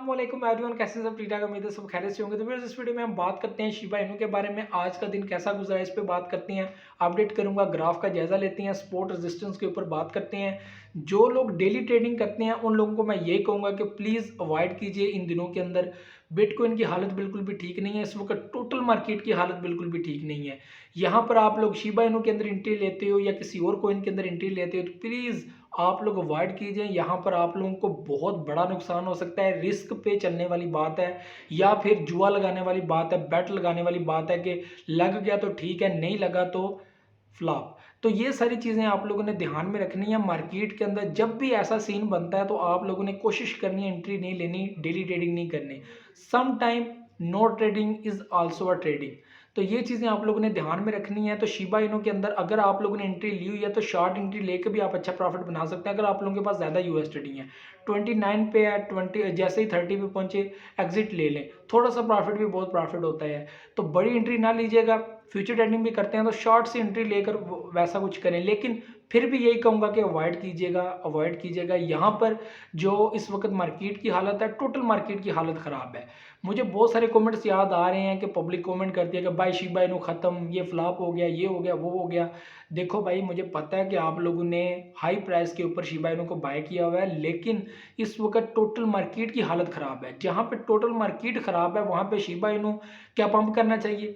अस्सलामुअलैकुम एवरीवन, कैसे सब ठीक ठाक। उम्मीद है सब खैरियत से होंगे। तो फिर इस वीडियो में हम बात करते हैं शिबा इनू के बारे में। आज का दिन कैसा गुजरा है इस पे बात करते हैं, अपडेट करूंगा, ग्राफ का जायजा लेते हैं, सपोर्ट रेजिस्टेंस के ऊपर बात करते हैं। जो लोग डेली ट्रेडिंग करते हैं उन लोगों को मैं यही कहूंगा कि प्लीज़ अवॉइड कीजिए इन दिनों के अंदर। बिटकॉइन की हालत बिल्कुल भी ठीक नहीं है इस वक्त, टोटल मार्केट की हालत बिल्कुल भी ठीक नहीं है। यहाँ पर आप लोग शिबा इनू के अंदर एंट्री लेते हो या किसी और कोइन के अंदर एंट्री लेते हो तो प्लीज़ आप लोग अवॉइड कीजिए। यहाँ पर आप लोगों को बहुत बड़ा नुकसान हो सकता है। रिस्क पे चलने वाली बात है या फिर जुआ लगाने वाली बात है, बेट लगाने वाली बात है कि लग गया तो ठीक है, नहीं लगा तो फ्लॉप। तो ये सारी चीज़ें आप लोगों ने ध्यान में रखनी है। मार्केट के अंदर जब भी ऐसा सीन बनता है तो आप लोगों ने कोशिश करनी है एंट्री नहीं लेनी, डेली ट्रेडिंग नहीं करनी। Some time no trading is also a trading. तो ये चीज़ें आप लोगों ने ध्यान में रखनी है। तो शिबा इनू के अंदर अगर आप लोगों ने एंट्री ली हुई है तो शॉर्ट एंट्री लेकर भी आप अच्छा प्रॉफिट बना सकते हैं। अगर आप लोगों के पास ज़्यादा यूएस ट्रेडिंग है, 29 पे है, 20 जैसे ही 30 पे पहुंचे एग्जिट ले लें, थोड़ा सा प्रॉफिट भी बहुत प्रॉफिट होता है। तो बड़ी एंट्री ना लीजिएगा। फ्यूचर ट्रेडिंग भी करते हैं तो शॉर्ट से एंट्री लेकर वैसा कुछ करें, लेकिन फिर भी यही कहूँगा कि अवॉइड कीजिएगा, अवॉइड कीजिएगा। यहाँ पर जो इस वक्त मार्केट की हालत है, टोटल मार्केट की हालत ख़राब है। मुझे बहुत सारे कमेंट्स याद आ रहे हैं कि पब्लिक कमेंट करती है कि भाई शिबा इनू ख़त्म, ये फ्लॉप हो गया, ये हो गया, वो हो गया। देखो भाई, मुझे पता है कि आप लोगों ने हाई प्राइस के ऊपर शिबा इनू को बाय किया हुआ है, लेकिन इस वक्त टोटल मार्केट की हालत ख़राब है। जहाँ पे टोटल मार्केट ख़राब है वहाँ पे शिबा इनू क्या पंप करना चाहिए?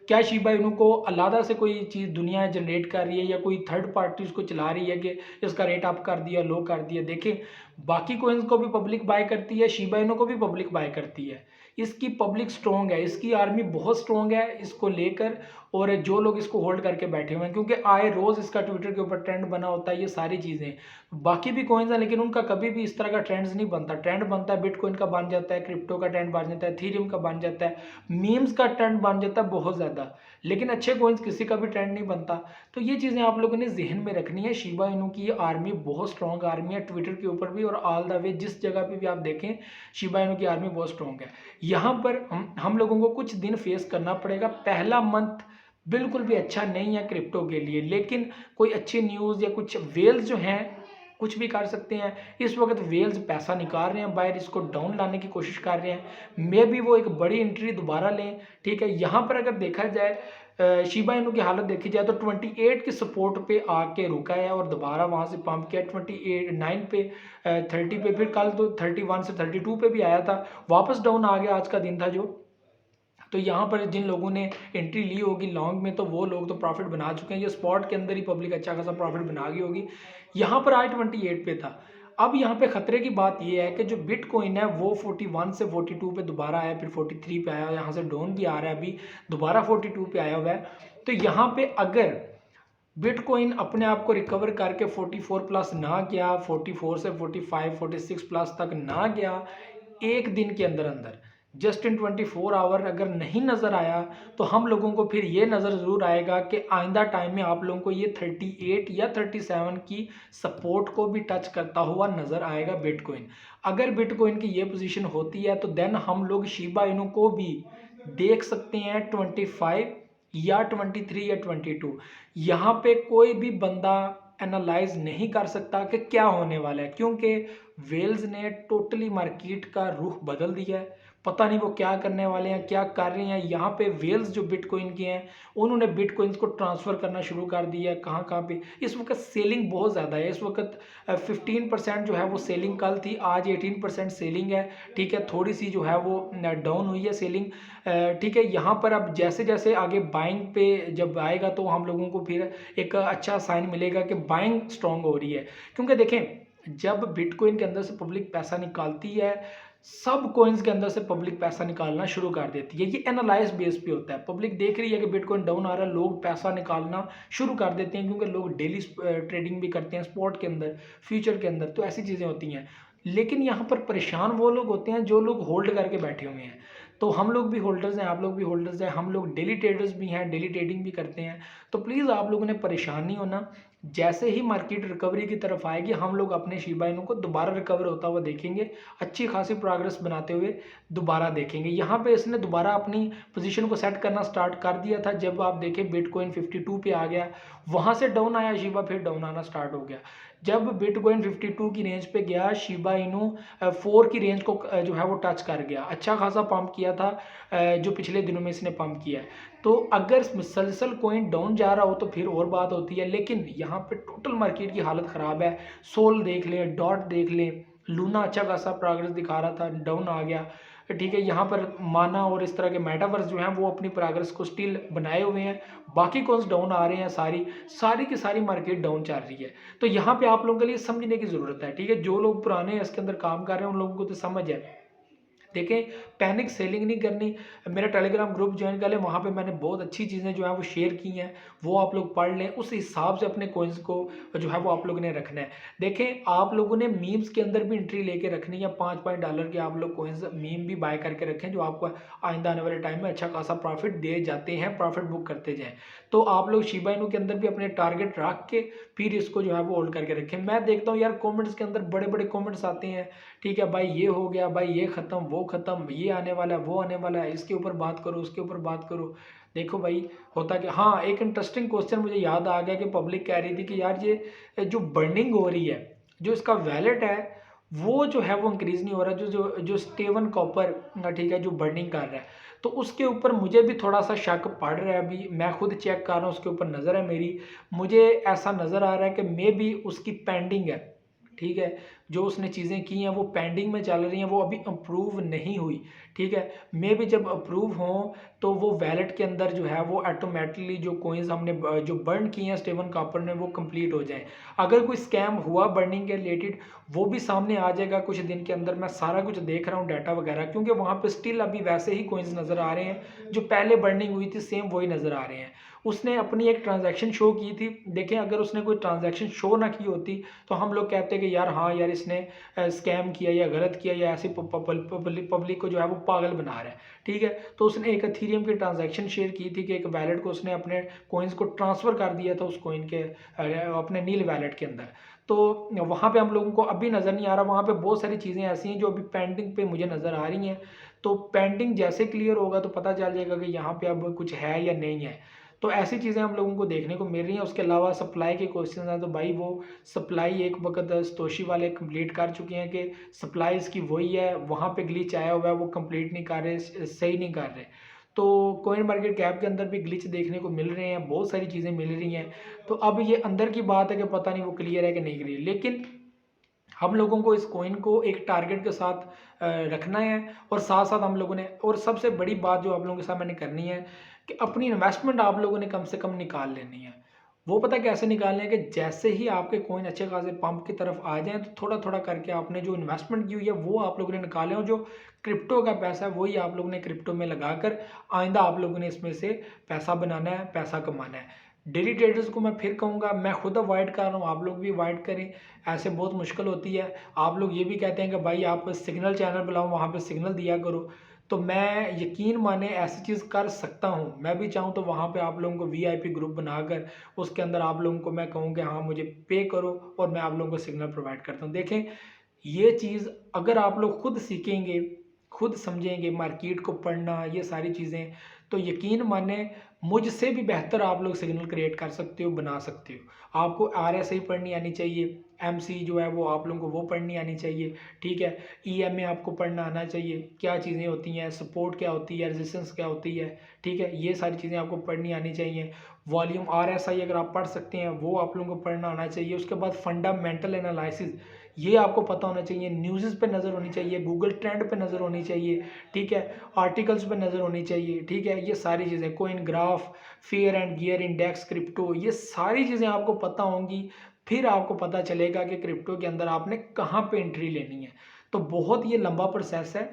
क्या शिबा इनू को अलग से कोई चीज़ दुनिया जनरेट कर रही है या कोई थर्ड पार्टी उसको चला रही है कि इसका रेट अप कर दिया, लो कर दिया? देखें, बाकी कोइंस को भी पब्लिक बाय करती है, शिबा इनू को भी पब्लिक बाय करती है। इसकी पब्लिक स्ट्रॉन्ग है, इसकी आर्मी बहुत स्ट्रॉन्ग है इसको लेकर। और जो लोग इसको होल्ड करके बैठे हुए हैं, क्योंकि आए रोज़ इसका ट्विटर के ऊपर ट्रेंड बना होता है, ये सारी चीज़ें। बाकी भी कॉइन्स हैं लेकिन उनका कभी भी इस तरह का ट्रेंड्स नहीं बनता। ट्रेंड बनता है बिटकॉइन का बन जाता है, क्रिप्टो का ट्रेंड बन जाता है, थीरियम का बन जाता है, मीम्स का ट्रेंड बन जाता है बहुत ज़्यादा, लेकिन अच्छे कॉइन्स किसी का भी ट्रेंड नहीं बनता। तो ये चीज़ें आप लोगों ने जहन में रखनी है। शिबा इनू की आर्मी बहुत स्ट्रॉन्ग आर्मी है, ट्विटर के ऊपर भी और ऑल द वे जिस जगह पे भी आप देखें शिबा इनू की आर्मी बहुत स्ट्रॉन्ग है। यहाँ पर हम लोगों को कुछ दिन फेस करना पड़ेगा। पहला मंथ बिल्कुल भी अच्छा नहीं है क्रिप्टो के लिए, लेकिन कोई अच्छी न्यूज़ या कुछ वेल्स जो हैं कुछ भी कर सकते हैं। इस वक्त वेल्स पैसा निकाल रहे हैं बाहर, इसको डाउन लाने की कोशिश कर रहे हैं। मे भी वो एक बड़ी एंट्री दोबारा लें, ठीक है। यहाँ पर अगर देखा जाए शिबा इनू की हालत देखी जाए तो 28 के सपोर्ट पे आके रुका है और दोबारा वहाँ से पंप किया 29 पे, 30 पे, फिर कल तो 31 से 32 पे भी आया था, वापस डाउन आ गया। आज का दिन था जो। तो यहाँ पर जिन लोगों ने एंट्री ली होगी लॉन्ग में तो वो लोग तो प्रॉफिट बना चुके हैं। ये स्पॉट के अंदर ही पब्लिक अच्छा खासा प्रॉफिट बना गई होगी। यहाँ पर आज 28 पे था। अब यहाँ पे खतरे की बात ये है कि जो बिटकॉइन है वो 41 से 42 पे दोबारा आया, फिर 43 पे आया, यहाँ से डाउन भी आ रहा है, अभी दोबारा 42 पे आया हुआ है। तो यहाँ पे अगर बिटकॉइन अपने आप को रिकवर करके 44 प्लस ना गया, 44 से 45 46 प्लस तक ना गया एक दिन के अंदर अंदर, जस्ट इन 24 आवर अगर नहीं नज़र आया तो हम लोगों को फिर ये नज़र ज़रूर आएगा कि आइंदा टाइम में आप लोगों को ये 38 या 37 की सपोर्ट को भी टच करता हुआ नज़र आएगा बिटकॉइन। अगर बिटकॉइन की ये पोजीशन होती है तो देन हम लोग शिबा इनू को भी देख सकते हैं 25 या 23 या 22। यहाँ पे कोई भी बंदा एनालाइज नहीं कर सकता कि क्या होने वाला है, क्योंकि वेल्स ने टोटली मार्केट का रुख बदल दिया है। पता नहीं वो क्या करने वाले हैं, क्या कर रहे हैं। यहाँ पे वेल्स जो बिटकॉइन के हैं उन्होंने बिटकॉइंस को ट्रांसफ़र करना शुरू कर दिया है। कहाँ कहाँ पे इस वक्त सेलिंग बहुत ज़्यादा है। इस वक्त 15% जो है वो सेलिंग कल थी, आज 18% सेलिंग है, ठीक है। थोड़ी सी जो है वो डाउन हुई है सेलिंग, ठीक है। यहाँ पर अब जैसे जैसे आगे बाइंग पे जब आएगा तो हम लोगों को फिर एक अच्छा साइन मिलेगा कि बाइंग स्ट्रॉन्ग हो रही है। क्योंकि देखें, जब बिटकॉइन के अंदर से पब्लिक पैसा निकालती है, सब कॉइन्स के अंदर से पब्लिक पैसा निकालना शुरू कर देती है। ये एनालाइज बेस पे होता है। पब्लिक देख रही है कि बिटकॉइन डाउन आ रहा है, लोग पैसा निकालना शुरू कर देते हैं, क्योंकि लोग डेली ट्रेडिंग भी करते हैं स्पॉट के अंदर, फ्यूचर के अंदर, तो ऐसी चीज़ें होती हैं। लेकिन यहाँ पर परेशान वो लोग होते हैं जो लोग होल्ड करके बैठे हुए हैं। तो हम लोग भी होल्डर्स हैं, आप लोग भी होल्डर्स हैं, हम लोग डेली ट्रेडर्स भी हैं, डेली ट्रेडिंग भी करते हैं। तो प्लीज़ आप लोगों ने परेशान नहीं होना। जैसे ही मार्केट रिकवरी की तरफ आएगी हम लोग अपने शिबा इनू को दोबारा रिकवर होता हुआ देखेंगे, अच्छी खासी प्रोग्रेस बनाते हुए दोबारा देखेंगे। यहाँ पे इसने दोबारा अपनी पोजीशन को सेट करना स्टार्ट कर दिया था। जब आप देखें बिटकॉइन 52 पे आ गया, वहाँ से डाउन आया शिबा, फिर डाउन आना स्टार्ट हो गया। जब बिटकॉइन 52 की रेंज पे गया, शिबा इनू 4 की रेंज को जो है वो टच कर गया, अच्छा खासा पंप किया था जो पिछले दिनों में इसने पंप किया है। तो अगर मुसलसल कॉइन डाउन जा रहा हो तो फिर और बात होती है, लेकिन यहाँ पे टोटल मार्केट की हालत ख़राब है। सोल देख लें, डॉट देख लें, लूना अच्छा खासा प्रोग्रेस दिखा रहा था, डाउन आ गया, ठीक है। यहाँ पर माना और इस तरह के मेटावर्स जो हैं वो अपनी प्रोग्रेस को स्टिल बनाए हुए हैं, बाकी कॉइन्स डाउन आ रहे हैं, सारी सारी की सारी मार्केट डाउन चल रही है। तो यहाँ पे आप लोगों के लिए समझने की ज़रूरत है, ठीक है। जो लोग पुराने इसके अंदर काम कर रहे हैं उन लोगों को तो समझ है। देखें, पैनिक सेलिंग नहीं करनी। मेरा टेलीग्राम ग्रुप ज्वाइन कर लें, वहाँ पे मैंने बहुत अच्छी चीज़ें जो है वो शेयर की हैं, वो आप लोग पढ़ लें, उस हिसाब से अपने कॉइन्स को जो है वो आप लोगों ने रखना है। देखें, आप लोगों ने मीम्स के अंदर भी एंट्री लेके रखनी है, $5 के आप लोग कॉइन्स मीम भी बाय करके रखें, जो आपको आइंदा आने वाले टाइम में अच्छा खासा प्रॉफिट दे जाते हैं, प्रॉफिट बुक करते जाएँ। तो आप लोग शिबा इनू के अंदर भी अपने टारगेट रख के फिर इसको जो है वो होल्ड करके रखें। मैं देखता हूँ यार कॉमेंट्स के अंदर बड़े बड़े कॉमेंट्स आते हैं, ठीक है भाई ये हो गया, भाई ये ख़त्म, वो ख़त्म, ये आने वाला है, वो आने वाला है, इसके ऊपर बात करो, उसके ऊपर बात करो। देखो भाई होता कि हाँ, एक इंटरेस्टिंग क्वेश्चन मुझे याद आ गया कि पब्लिक कह रही थी कि यार ये जो बर्निंग हो रही है, जो इसका वैलेट है वो जो है वो इंक्रीज़ नहीं हो रहा, जो जो जो स्टीवन कॉपर, ठीक है, जो बर्निंग कर रहा है, तो उसके ऊपर मुझे भी थोड़ा सा शक पड़ रहा है। अभी मैं खुद चेक कर रहा हूँ, उसके ऊपर नज़र है मेरी, मुझे ऐसा नज़र आ रहा है कि मे बी उसकी पेंडिंग है, ठीक है। जो उसने चीज़ें की हैं वो पेंडिंग में चल रही हैं, वो अभी अप्रूव नहीं हुई, ठीक है। मे भी जब अप्रूव हों तो वो वैलेट के अंदर जो है वो ऑटोमेटिकली जो कॉइन्स हमने जो बर्न किए हैं स्टीवन कॉपर ने, वो कंप्लीट हो जाएं। अगर कोई स्कैम हुआ बर्निंग के रिलेटेड, वो भी सामने आ जाएगा कुछ दिन के अंदर। मैं सारा कुछ देख रहा हूँ डाटा वगैरह, क्योंकि वहाँ पे स्टिल अभी वैसे ही कॉइन्स नज़र आ रहे हैं जो पहले बर्निंग हुई थी, सेम वही नज़र आ रहे हैं। उसने अपनी एक ट्रांजैक्शन शो की थी, देखें अगर उसने कोई ट्रांजैक्शन शो ना की होती तो हम लोग कहते हैं कि यार हाँ यार इसने स्कैम किया या गलत किया या ऐसी पब्लिक को जो है वो पागल बना रहा है, ठीक है। तो उसने एक एथीरियम की ट्रांजैक्शन शेयर की थी कि एक वैलेट को उसने अपने कॉइन्स को ट्रांसफ़र कर दिया था उस कॉइन के अपने नील वैलेट के अंदर। तो वहाँ पे हम लोगों को अभी नज़र नहीं आ रहा, वहाँ पे बहुत सारी चीज़ें ऐसी हैं जो अभी पेंडिंग पे मुझे नज़र आ रही हैं। तो पेंडिंग जैसे क्लियर होगा तो पता चल जाएगा कि यहाँ पे अब कुछ है या नहीं है। तो ऐसी चीज़ें हम लोगों को देखने को मिल रही हैं। उसके अलावा सप्लाई के क्वेश्चन हैं, तो भाई वो सप्लाई एक वक्त सतोशी वाले कंप्लीट कर चुके हैं कि सप्लाई इसकी वही है, वहाँ पे ग्लिच आया हुआ है, वो कंप्लीट नहीं कर रहे, सही नहीं कर रहे। तो कॉइन मार्केट कैप के अंदर भी ग्लिच देखने को मिल रहे हैं, बहुत सारी चीज़ें मिल रही हैं। तो अब ये अंदर की बात है कि पता नहीं वो क्लियर है कि नहीं क्लियर, लेकिन हम लोगों को इस कॉइन को एक टारगेट के साथ रखना है, और साथ साथ हम लोगों ने, और सबसे बड़ी बात जो आप लोगों के साथ मैंने करनी है कि अपनी इन्वेस्टमेंट आप लोगों ने कम से कम निकाल लेनी है। वो पता कैसे निकालने है कि जैसे ही आपके कॉइन अच्छे खासे पंप की तरफ आ जाएं तो थोड़ा थोड़ा करके आपने जो इन्वेस्टमेंट की हुई है वो आप लोगों ने निकाले, और जो क्रिप्टो का पैसा है वही आप लोगों ने क्रिप्टो में लगाकर आइंदा आप लोगों ने इसमें से पैसा बनाना है, पैसा कमाना है। डेली ट्रेडर्स को मैं फिर कहूँगा, मैं खुद अवॉइड कर रहा हूँ, आप लोग भी अवॉइड करें, ऐसे बहुत मुश्किल होती है। आप लोग ये भी कहते हैं कि भाई आप सिग्नल चैनल बुलाओ, वहाँ पे सिग्नल दिया करो, तो मैं यकीन माने ऐसी चीज़ कर सकता हूँ। मैं भी चाहूँ तो वहाँ पे आप लोगों को वीआईपी ग्रुप बनाकर उसके अंदर आप लोगों को मैं कहूँ कि हाँ मुझे पे करो और मैं आप लोगों को सिग्नल प्रोवाइड करता हूँ। देखें, ये चीज़ अगर आप लोग खुद सीखेंगे, खुद समझेंगे, मार्केट को पढ़ना, ये सारी चीज़ें, तो यकीन माने मुझसे भी बेहतर आप लोग सिग्नल क्रिएट कर सकते हो, बना सकते हो। आपको आरएसआई पढ़नी आनी चाहिए, एमसी जो है वो आप लोगों को वो पढ़नी आनी चाहिए, ठीक है। ईएमए आपको पढ़ना आना चाहिए, क्या चीज़ें होती हैं, सपोर्ट क्या होती है, रेजिस्टेंस क्या होती है, ठीक है। ये सारी चीज़ें आपको पढ़नी आनी चाहिए। वॉल्यूम आरएसआई अगर आप पढ़ सकते हैं वो आप लोगों को पढ़ना आना चाहिए। उसके बाद फंडामेंटल एनालिसिस, ये आपको पता होना चाहिए। न्यूज़ पे नज़र होनी चाहिए, गूगल ट्रेंड पे नज़र होनी चाहिए, ठीक है। आर्टिकल्स पे नज़र होनी चाहिए, ठीक है। ये सारी चीज़ें, coin graph, fair and gear index, crypto, ये सारी चीज़ें आपको पता होंगी, फिर आपको पता चलेगा कि क्रिप्टो के अंदर आपने कहाँ पे एंट्री लेनी है। तो बहुत ये लंबा प्रोसेस है,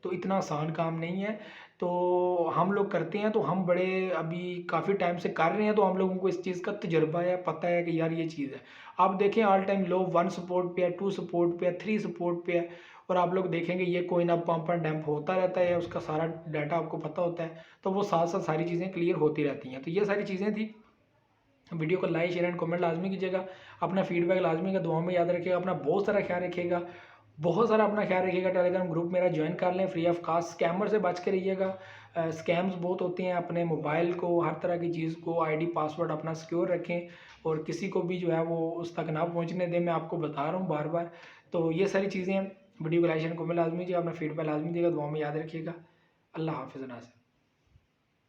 तो इतना आसान काम नहीं है। तो हम लोग करते हैं, तो हम बड़े अभी काफ़ी टाइम से कर रहे हैं, तो हम लोगों को इस चीज़ का तजुर्बा है, पता है कि यार ये चीज़ है। आप देखें ऑल टाइम लो 1 सपोर्ट पे है, 2 सपोर्ट पे है, 3 सपोर्ट पे है, और आप लोग देखेंगे ये कोइन अब पंप एंड डंप होता रहता है, उसका सारा डाटा आपको पता होता है, तो वो साथ साथ सारी चीज़ें क्लियर होती रहती हैं। तो ये सारी चीज़ें थी। वीडियो को लाइक शेयर एंड कमेंट लाजमी कीजिएगा, अपना फीडबैक लाजमी का दुआ में याद रखिएगा, अपना बहुत सारा ख्याल रखिएगा। बहुत सारा अपना ख्याल रखिएगा, टेलीग्राम ग्रुप मेरा ज्वाइन कर लें, फ्री ऑफ कास्ट। स्कैमर से बच के रहिएगा, स्कैम्स बहुत होते हैं। अपने मोबाइल को, हर तरह की चीज़ को, आईडी पासवर्ड अपना सिक्योर रखें और किसी को भी जो है वो उस तक ना पहुंचने दें। मैं आपको बता रहा हूँ बार बार। तो ये सारी चीज़ें हैं। वीडियो को लाइक शेयर कमेंट लाजमी कीजिए, अपना फीडबैक लाजमी दीजिएगा, दुआ में याद रखिएगा। अल्लाह हाफिज़ नाज़रीन।